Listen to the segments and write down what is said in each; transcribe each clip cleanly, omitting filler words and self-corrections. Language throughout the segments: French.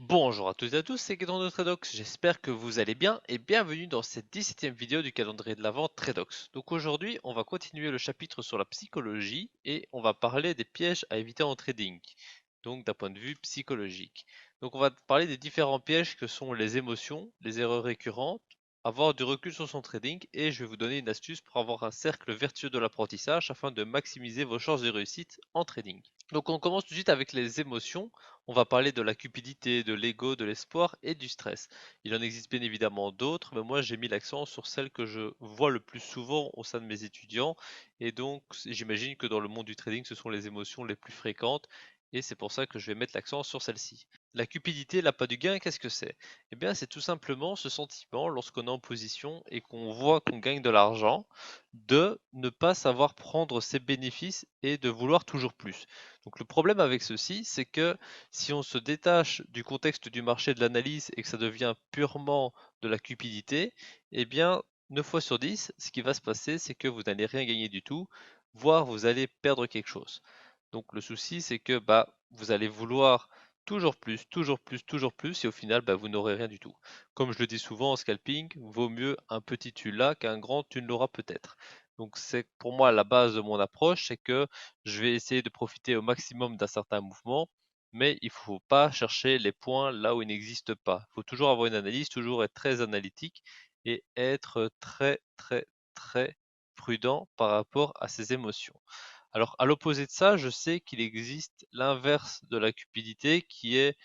Bonjour à toutes et à tous, c'est Guédon de Tradox, j'espère que vous allez bien et bienvenue dans cette 17e vidéo du calendrier de l'Avent Tradox. Donc aujourd'hui, on va continuer le chapitre sur la psychologie et on va parler des pièges à éviter en trading, donc d'un point de vue psychologique. Donc on va parler des différents pièges que sont les émotions, les erreurs récurrentes, avoir du recul sur son trading et je vais vous donner une astuce pour avoir un cercle vertueux de l'apprentissage afin de maximiser vos chances de réussite en trading. Donc on commence tout de suite avec les émotions. On va parler de la cupidité, de l'ego, de l'espoir et du stress. Il en existe bien évidemment d'autres, mais moi j'ai mis l'accent sur celles que je vois le plus souvent au sein de mes étudiants. Et donc j'imagine que dans le monde du trading, ce sont les émotions les plus fréquentes. Et c'est pour ça que je vais mettre l'accent sur celle-ci. La cupidité, l'appât du gain, qu'est-ce que c'est? Eh bien, c'est tout simplement ce sentiment, lorsqu'on est en position et qu'on voit qu'on gagne de l'argent, de ne pas savoir prendre ses bénéfices et de vouloir toujours plus. Donc le problème avec ceci, c'est que si on se détache du contexte du marché de l'analyse et que ça devient purement de la cupidité, eh bien 9 fois sur 10, ce qui va se passer, c'est que vous n'allez rien gagner du tout, voire vous allez perdre quelque chose. Donc le souci, c'est que vous allez vouloir toujours plus, toujours plus, toujours plus, et au final, vous n'aurez rien du tout. Comme je le dis souvent en scalping, vaut mieux un petit tu l'as qu'un grand tu ne l'auras peut-être. Donc c'est pour moi la base de mon approche, c'est que je vais essayer de profiter au maximum d'un certain mouvement, mais il ne faut pas chercher les points là où ils n'existent pas. Il faut toujours avoir une analyse, toujours être très analytique et être très très très prudent par rapport à ses émotions. Alors, à l'opposé de ça, je sais qu'il existe l'inverse de la cupidité qui est,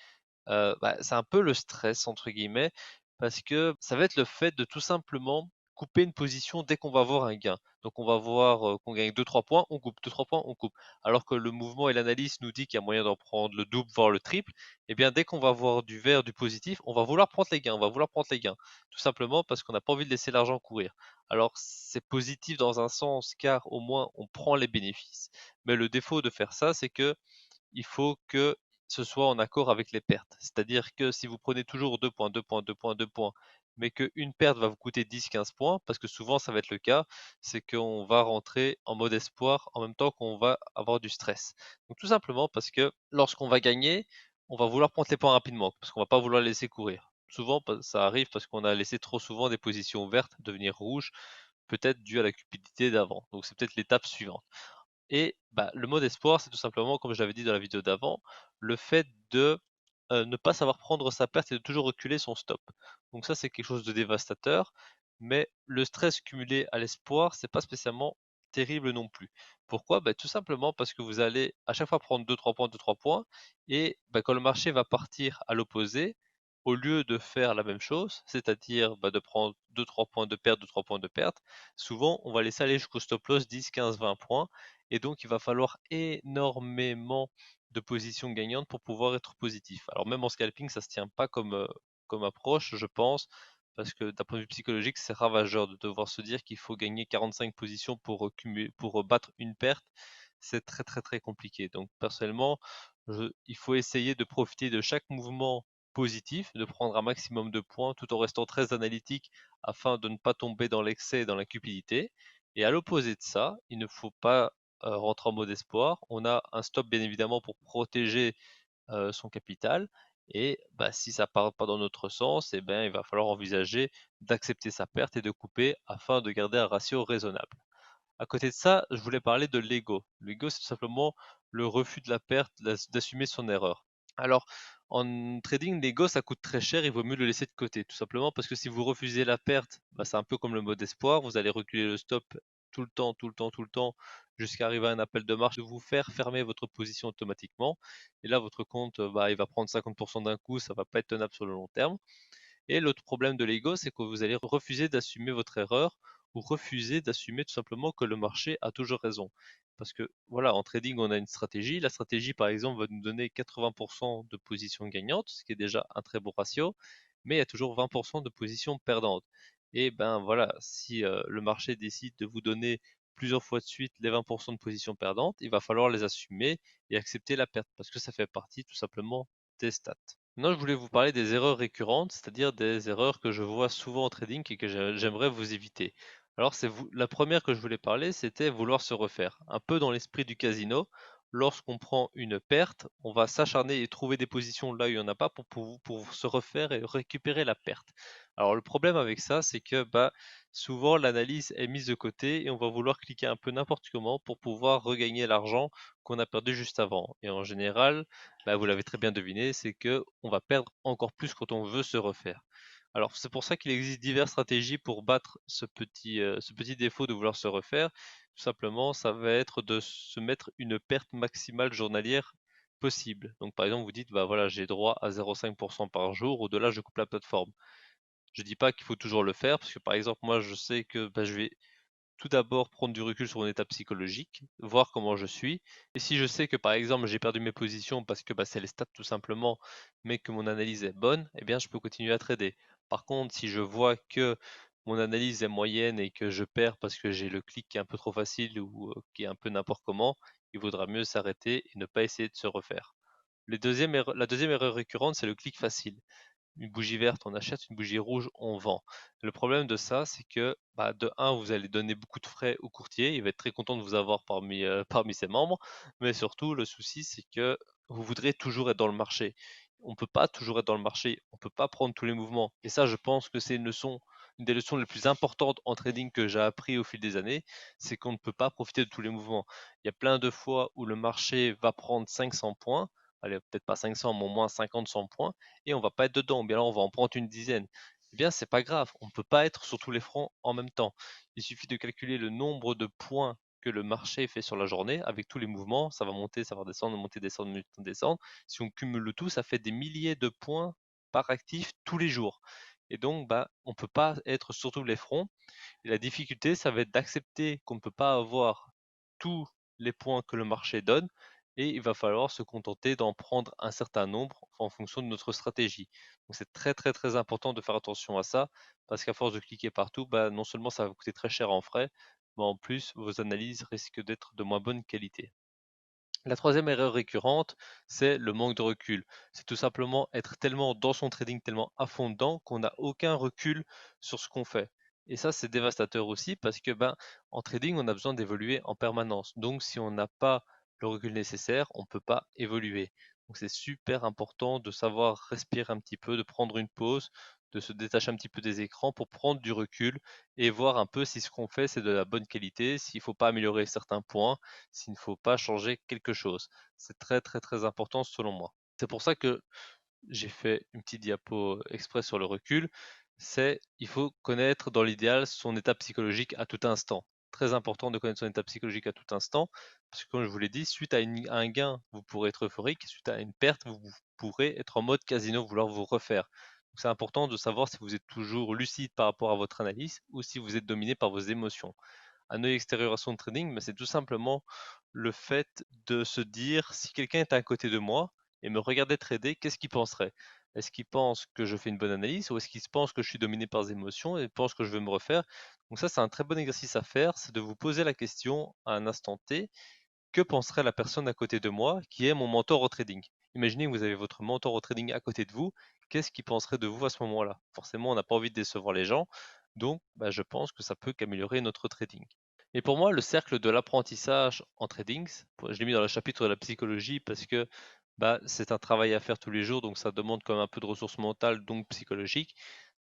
c'est un peu le stress entre guillemets, parce que ça va être le fait de tout simplement couper une position dès qu'on va avoir un gain. Donc on va voir qu'on gagne 2-3 points, on coupe, 2-3 points, on coupe. Alors que le mouvement et l'analyse nous dit qu'il y a moyen d'en prendre le double, voire le triple, et bien dès qu'on va voir du vert, du positif, on va vouloir prendre les gains, on va vouloir prendre les gains. Tout simplement parce qu'on n'a pas envie de laisser l'argent courir. Alors c'est positif dans un sens car au moins on prend les bénéfices. Mais le défaut de faire ça, c'est que il faut que ce soit en accord avec les pertes. C'est-à-dire que si vous prenez toujours 2 points, 2 points, 2 points, 2 points, mais qu'une perte va vous coûter 10-15 points, parce que souvent ça va être le cas, c'est qu'on va rentrer en mode espoir en même temps qu'on va avoir du stress. Donc tout simplement parce que lorsqu'on va gagner, on va vouloir prendre les points rapidement, parce qu'on va pas vouloir laisser courir. Souvent, ça arrive parce qu'on a laissé trop souvent des positions vertes devenir rouges, peut-être dû à la cupidité d'avant. Donc c'est peut-être l'étape suivante. Et le mode espoir, c'est tout simplement, comme je l'avais dit dans la vidéo d'avant, le fait de ne pas savoir prendre sa perte et de toujours reculer son stop. Donc ça, c'est quelque chose de dévastateur, mais le stress cumulé à l'espoir, c'est pas spécialement terrible non plus. Pourquoi? Tout simplement parce que vous allez à chaque fois prendre 2-3 points, 2-3 points, et quand le marché va partir à l'opposé, au lieu de faire la même chose, c'est-à-dire de prendre 2-3 points de perte, 2-3 points de perte, souvent on va laisser aller jusqu'au stop loss 10, 15, 20 points, et donc il va falloir énormément de positions gagnantes pour pouvoir être positif. Alors même en scalping, ça se tient pas comme approche, je pense, parce que d'un point de vue psychologique, c'est ravageur de devoir se dire qu'il faut gagner 45 positions pour battre une perte. C'est très très très compliqué. Donc personnellement, il faut essayer de profiter de chaque mouvement positif, de prendre un maximum de points tout en restant très analytique afin de ne pas tomber dans l'excès et dans la cupidité. Et à l'opposé de ça, il ne faut pas rentrer en mode espoir. On a un stop bien évidemment pour protéger son capital. Et si ça part pas dans notre sens, eh ben, il va falloir envisager d'accepter sa perte et de couper afin de garder un ratio raisonnable. À côté de ça, je voulais parler de l'ego. L'ego, c'est tout simplement le refus de la perte, d'assumer son erreur. Alors, en trading, l'ego, ça coûte très cher, il vaut mieux le laisser de côté, tout simplement parce que si vous refusez la perte, c'est un peu comme le mode espoir, vous allez reculer le stop tout le temps, tout le temps, tout le temps, jusqu'à arriver à un appel de marche, de vous faire fermer votre position automatiquement. Et là, votre compte, il va prendre 50% d'un coup, ça va pas être tenable sur le long terme. Et l'autre problème de l'ego, c'est que vous allez refuser d'assumer votre erreur ou refuser d'assumer tout simplement que le marché a toujours raison. Parce que voilà, en trading, on a une stratégie. La stratégie, par exemple, va nous donner 80% de positions gagnantes, ce qui est déjà un très bon ratio, mais il y a toujours 20% de positions perdantes. Et ben voilà, si le marché décide de vous donner plusieurs fois de suite les 20% de positions perdantes, il va falloir les assumer et accepter la perte, parce que ça fait partie tout simplement des stats. Maintenant, je voulais vous parler des erreurs récurrentes, c'est-à-dire des erreurs que je vois souvent en trading et que j'aimerais vous éviter. Alors, la première que je voulais parler, c'était vouloir se refaire. Un peu dans l'esprit du casino, lorsqu'on prend une perte, on va s'acharner et trouver des positions là où il n'y en a pas pour se refaire et récupérer la perte. Alors le problème avec ça, c'est que souvent l'analyse est mise de côté et on va vouloir cliquer un peu n'importe comment pour pouvoir regagner l'argent qu'on a perdu juste avant. Et en général, vous l'avez très bien deviné, c'est que on va perdre encore plus quand on veut se refaire. Alors c'est pour ça qu'il existe diverses stratégies pour battre ce petit défaut de vouloir se refaire. Tout simplement, ça va être de se mettre une perte maximale journalière possible. Donc par exemple, vous dites, bah voilà, j'ai droit à 0,5% par jour, au-delà, je coupe la plateforme. Je dis pas qu'il faut toujours le faire, parce que par exemple, moi, je sais que je vais tout d'abord prendre du recul sur mon état psychologique, voir comment je suis. Et si je sais que par exemple j'ai perdu mes positions parce que c'est les stats tout simplement, mais que mon analyse est bonne, eh bien je peux continuer à trader. Par contre, si je vois que mon analyse est moyenne et que je perds parce que j'ai le clic qui est un peu trop facile ou qui est un peu n'importe comment, il vaudra mieux s'arrêter et ne pas essayer de se refaire. La deuxième erreur récurrente, c'est le clic facile. Une bougie verte, on achète, une bougie rouge, on vend. Le problème de ça, c'est que de un, vous allez donner beaucoup de frais au courtier, il va être très content de vous avoir parmi ses membres, mais surtout le souci, c'est que vous voudrez toujours être dans le marché. On ne peut pas toujours être dans le marché, on ne peut pas prendre tous les mouvements. Et ça, je pense que c'est une des leçons les plus importantes en trading que j'ai appris au fil des années, c'est qu'on ne peut pas profiter de tous les mouvements. Il y a plein de fois où le marché va prendre 500 points, allez, peut-être pas 500, mais au moins 50, 100 points, et on va pas être dedans, ou bien là on va en prendre une dizaine. Eh bien, c'est pas grave, on ne peut pas être sur tous les fronts en même temps. Il suffit de calculer le nombre de points que le marché fait sur la journée avec tous les mouvements, ça va monter, ça va descendre, monter, descendre, monter, descendre. Si on cumule le tout, ça fait des milliers de points par actif tous les jours. Et donc, on ne peut pas être sur tous les fronts. Et la difficulté, ça va être d'accepter qu'on ne peut pas avoir tous les points que le marché donne et il va falloir se contenter d'en prendre un certain nombre en fonction de notre stratégie. Donc c'est très très très important de faire attention à ça parce qu'à force de cliquer partout, non seulement ça va vous coûter très cher en frais, mais en plus vos analyses risquent d'être de moins bonne qualité. La troisième erreur récurrente, c'est le manque de recul. C'est tout simplement être tellement dans son trading, tellement à fond dedans qu'on n'a aucun recul sur ce qu'on fait. Et ça, c'est dévastateur aussi parce que en trading, on a besoin d'évoluer en permanence. Donc, si on n'a pas le recul nécessaire, on ne peut pas évoluer. Donc, c'est super important de savoir respirer un petit peu, de prendre une pause, de se détacher un petit peu des écrans pour prendre du recul et voir un peu si ce qu'on fait, c'est de la bonne qualité, s'il ne faut pas améliorer certains points, s'il ne faut pas changer quelque chose. C'est très très très important selon moi. C'est pour ça que j'ai fait une petite diapo exprès sur le recul. Il faut connaître dans l'idéal son état psychologique à tout instant. Très important de connaître son état psychologique à tout instant, parce que comme je vous l'ai dit, suite à un gain, vous pourrez être euphorique, suite à une perte, vous pourrez être en mode casino, vouloir vous refaire. C'est important de savoir si vous êtes toujours lucide par rapport à votre analyse ou si vous êtes dominé par vos émotions. Un œil extérieur à son trading, mais c'est tout simplement le fait de se dire si quelqu'un est à côté de moi et me regardait trader, qu'est-ce qu'il penserait? Est-ce qu'il pense que je fais une bonne analyse ou est-ce qu'il pense que je suis dominé par les émotions et pense que je veux me refaire? Donc ça, c'est un très bon exercice à faire, c'est de vous poser la question à un instant T, que penserait la personne à côté de moi qui est mon mentor au trading? Imaginez que vous avez votre mentor au trading à côté de vous, qu'est-ce qu'il penserait de vous à ce moment-là? Forcément, on n'a pas envie de décevoir les gens, donc je pense que ça peut qu'améliorer notre trading. Et pour moi, le cercle de l'apprentissage en trading, je l'ai mis dans le chapitre de la psychologie parce que c'est un travail à faire tous les jours, donc ça demande quand même un peu de ressources mentales, donc psychologiques.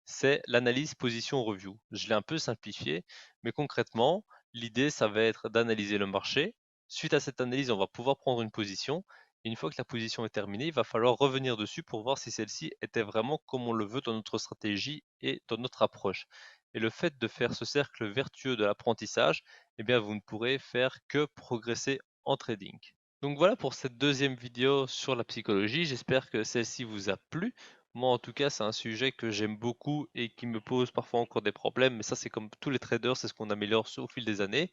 C'est l'analyse position review. Je l'ai un peu simplifié, mais concrètement, l'idée, ça va être d'analyser le marché. Suite à cette analyse, on va pouvoir prendre une position. Et une fois que la position est terminée, il va falloir revenir dessus pour voir si celle-ci était vraiment comme on le veut dans notre stratégie et dans notre approche. Et le fait de faire ce cercle vertueux de l'apprentissage, eh bien, vous ne pourrez faire que progresser en trading. Donc voilà pour cette deuxième vidéo sur la psychologie. J'espère que celle-ci vous a plu. Moi, en tout cas, c'est un sujet que j'aime beaucoup et qui me pose parfois encore des problèmes. Mais ça, c'est comme tous les traders, c'est ce qu'on améliore au fil des années.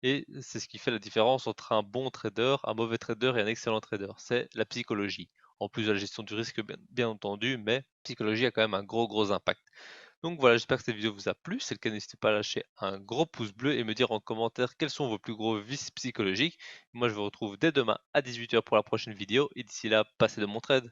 Et c'est ce qui fait la différence entre un bon trader, un mauvais trader et un excellent trader. C'est la psychologie. En plus de la gestion du risque, bien entendu, mais la psychologie a quand même un gros impact. Donc voilà, j'espère que cette vidéo vous a plu. Si c'est le cas, n'hésitez pas à lâcher un gros pouce bleu et me dire en commentaire quels sont vos plus gros vices psychologiques. Moi, je vous retrouve dès demain à 18 h pour la prochaine vidéo. Et d'ici là, passez de mon trade.